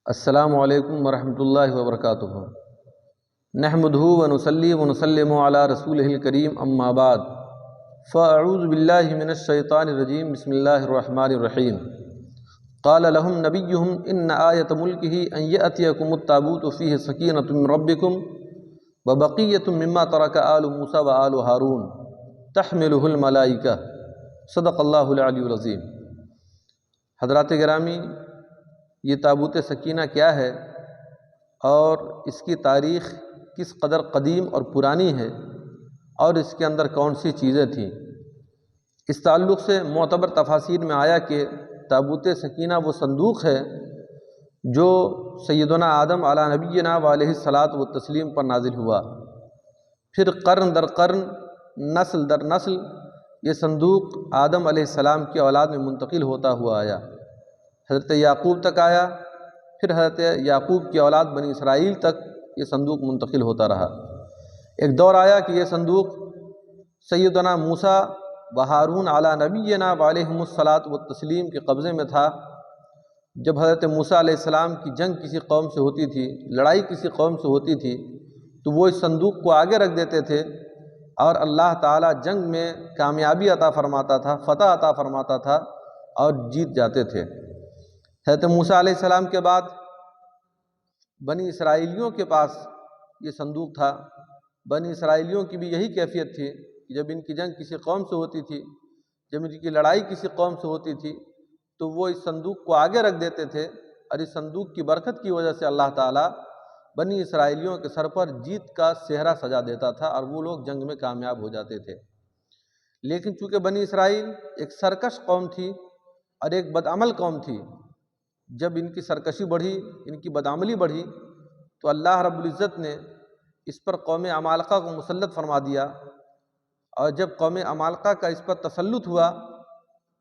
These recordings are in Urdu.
السلام علیکم ورحمۃ اللہ وبرکاتہ۔ نحمدہ ونصلی ونسلم علی رسولہ الکریم، اما بعد فاعوذ باللہ من الشیطان الرجیم، بسم اللہ الرحمن الرحیم۔ قال لهم نبیہم ان آیۃ ملکہ ان یأتیکم التابوت فیہ سکینۃ من ربکم وبقیۃ مما ترک آل موسیٰ وآل ہارون تحملہ الملائکہ۔ صدق اللہ العلی العظیم۔ حضرات گرامی، یہ تابوت سکینہ کیا ہے اور اس کی تاریخ کس قدر قدیم اور پرانی ہے اور اس کے اندر کون سی چیزیں تھیں، اس تعلق سے معتبر تفاسیر میں آیا کہ تابوت سکینہ وہ صندوق ہے جو سیدنا آدم علی نبینا وعلیہ الصلاۃ والتسلیم پر نازل ہوا، پھر قرن در قرن، نسل در نسل یہ صندوق آدم علیہ السلام کی اولاد میں منتقل ہوتا ہوا آیا، حضرت یعقوب تک آیا، پھر حضرت یعقوب کی اولاد بنی اسرائیل تک یہ صندوق منتقل ہوتا رہا۔ ایک دور آیا کہ یہ صندوق سیدنا موسیٰ و ہارون علی نبینا وعلیہم الصلاۃ والتسلیم کے قبضے میں تھا۔ جب حضرت موسیٰ علیہ السلام کی جنگ کسی قوم سے ہوتی تھی، لڑائی کسی قوم سے ہوتی تھی، تو وہ اس صندوق کو آگے رکھ دیتے تھے اور اللہ تعالیٰ جنگ میں کامیابی عطا فرماتا تھا، فتح عطا فرماتا تھا اور جیت جاتے تھے۔ حضرت موسیٰ علیہ السلام کے بعد بنی اسرائیلیوں کے پاس یہ صندوق تھا۔ بنی اسرائیلیوں کی بھی یہی کیفیت تھی کہ جب ان کی جنگ کسی قوم سے ہوتی تھی، جب ان کی لڑائی کسی قوم سے ہوتی تھی، تو وہ اس صندوق کو آگے رکھ دیتے تھے اور اس صندوق کی برکت کی وجہ سے اللہ تعالیٰ بنی اسرائیلیوں کے سر پر جیت کا سہرا سجا دیتا تھا اور وہ لوگ جنگ میں کامیاب ہو جاتے تھے۔ لیکن چونکہ بنی اسرائیل ایک سرکش قوم تھی اور ایک بدعمل قوم تھی، جب ان کی سرکشی بڑھی، ان کی بدعملی بڑھی، تو اللہ رب العزت نے اس پر قوم عمالقہ کو مسلط فرما دیا، اور جب قوم عمالقہ کا اس پر تسلط ہوا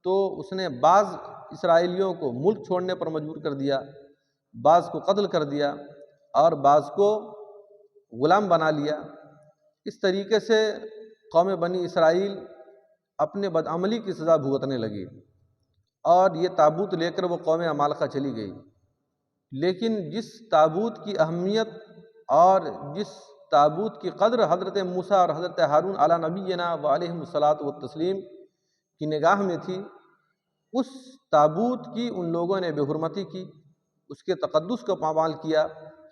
تو اس نے بعض اسرائیلیوں کو ملک چھوڑنے پر مجبور کر دیا، بعض کو قتل کر دیا اور بعض کو غلام بنا لیا۔ اس طریقے سے قوم بنی اسرائیل اپنے بدعملی کی سزا بھگتنے لگی اور یہ تابوت لے کر وہ قوم عمالقہ چلی گئی۔ لیکن جس تابوت کی اہمیت اور جس تابوت کی قدر حضرت موسیٰ اور حضرت ہارون علی نبینا وعلیہم الصلاۃ والتسلیم کی نگاہ میں تھی، اس تابوت کی ان لوگوں نے بے حرمتی کی، اس کے تقدس کو پامال کیا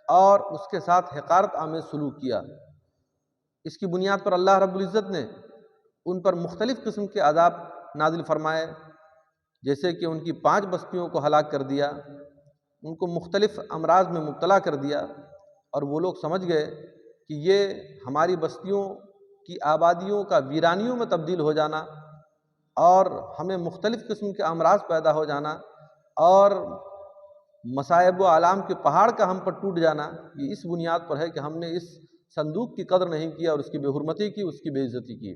اور اس کے ساتھ حقارت آمیز سلوک کیا۔ اس کی بنیاد پر اللہ رب العزت نے ان پر مختلف قسم کے عذاب نازل فرمائے، جیسے کہ ان کی 5 بستیوں کو ہلاک کر دیا، ان کو مختلف امراض میں مبتلا کر دیا، اور وہ لوگ سمجھ گئے کہ یہ ہماری بستیوں کی آبادیوں کا ویرانیوں میں تبدیل ہو جانا اور ہمیں مختلف قسم کے امراض پیدا ہو جانا اور مصائب و آلام کے پہاڑ کا ہم پر ٹوٹ جانا، یہ اس بنیاد پر ہے کہ ہم نے اس صندوق کی قدر نہیں کیا اور اس کی بے حرمتی کی، اس کی بے عزتی کی۔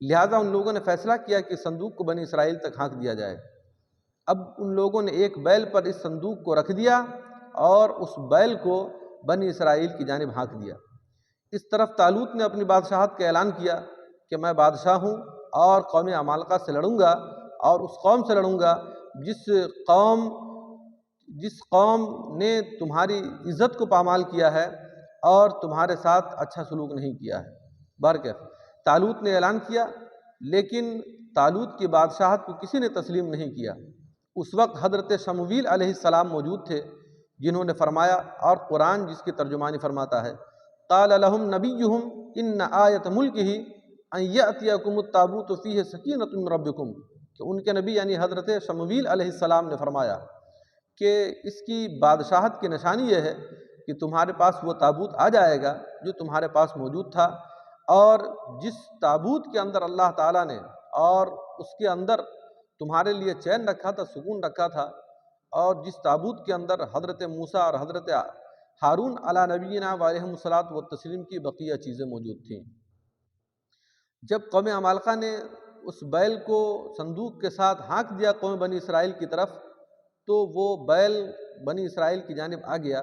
لہٰذا ان لوگوں نے فیصلہ کیا کہ صندوق کو بنی اسرائیل تک ہانک دیا جائے۔ اب ان لوگوں نے ایک بیل پر اس صندوق کو رکھ دیا اور اس بیل کو بنی اسرائیل کی جانب ہانک دیا۔ اس طرف طالوت نے اپنی بادشاہت کا اعلان کیا کہ میں بادشاہ ہوں اور قوم عمالقہ سے لڑوں گا، اور اس قوم سے لڑوں گا جس قوم نے تمہاری عزت کو پامال کیا ہے اور تمہارے ساتھ اچھا سلوک نہیں کیا ہے۔ بہرکیف طالوت نے اعلان کیا، لیکن طالوت کی بادشاہت کو کسی نے تسلیم نہیں کیا۔ اس وقت حضرت شمویل علیہ السلام موجود تھے، جنہوں نے فرمایا، اور قرآن جس کی ترجمانی فرماتا ہے، قال لهم نبیہم ان آیۃ ملکہ ان یأتیکم التابوت فیہ سکینۃ من ربکم، کہ ان کے نبی یعنی حضرت شمویل علیہ السلام نے فرمایا کہ اس کی بادشاہت کی نشانی یہ ہے کہ تمہارے پاس وہ تابوت آ جائے گا جو تمہارے پاس موجود تھا، اور جس تابوت کے اندر اللہ تعالیٰ نے اور اس کے اندر تمہارے لیے چین رکھا تھا، سکون رکھا تھا، اور جس تابوت کے اندر حضرت موسیٰ اور حضرت ہارون علی نبینا وعلیہم الصلاۃ والتسلیم کی بقیہ چیزیں موجود تھیں۔ جب قوم عمالقہ نے اس بیل کو صندوق کے ساتھ ہانک دیا قوم بنی اسرائیل کی طرف، تو وہ بیل بنی اسرائیل کی جانب آ گیا۔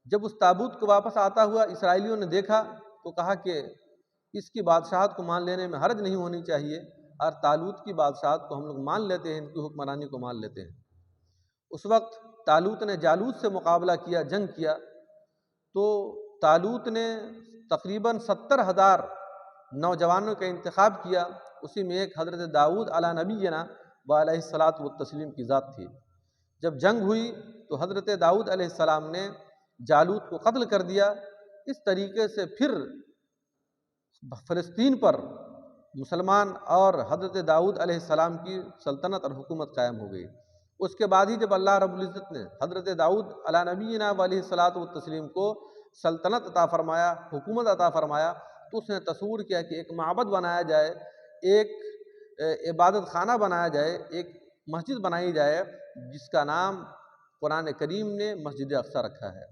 جب اس تابوت کو واپس آتا ہوا اسرائیلیوں نے دیکھا تو کہا کہ اس کی بادشاہت کو مان لینے میں حرج نہیں ہونی چاہیے، اور طالوت کی بادشاہت کو ہم لوگ مان لیتے ہیں، ان کی حکمرانی کو مان لیتے ہیں۔ اس وقت طالوت نے جالوت سے مقابلہ کیا، جنگ کیا، تو طالوت نے تقریباً 70,000 نوجوانوں کا انتخاب کیا، اسی میں ایک حضرت داؤد علیہ نبینا و علیہ الصلاۃ والتسلیم کی ذات تھی۔ جب جنگ ہوئی تو حضرت داؤد علیہ السلام نے جالوت کو قتل کر دیا۔ اس طریقے سے پھر فلسطین پر مسلمان اور حضرت داؤد علیہ السلام کی سلطنت اور حکومت قائم ہو گئی۔ اس کے بعد ہی جب اللہ رب العزت نے حضرت داؤد علیہ نبینا و علیہ الصلاۃ والتسلیم کو سلطنت عطا فرمایا، حکومت عطا فرمایا، تو اس نے تصور کیا کہ ایک معبد بنایا جائے، ایک عبادت خانہ بنایا جائے، ایک مسجد بنائی جائے، جس کا نام قرآن کریم نے مسجد اقصی رکھا ہے۔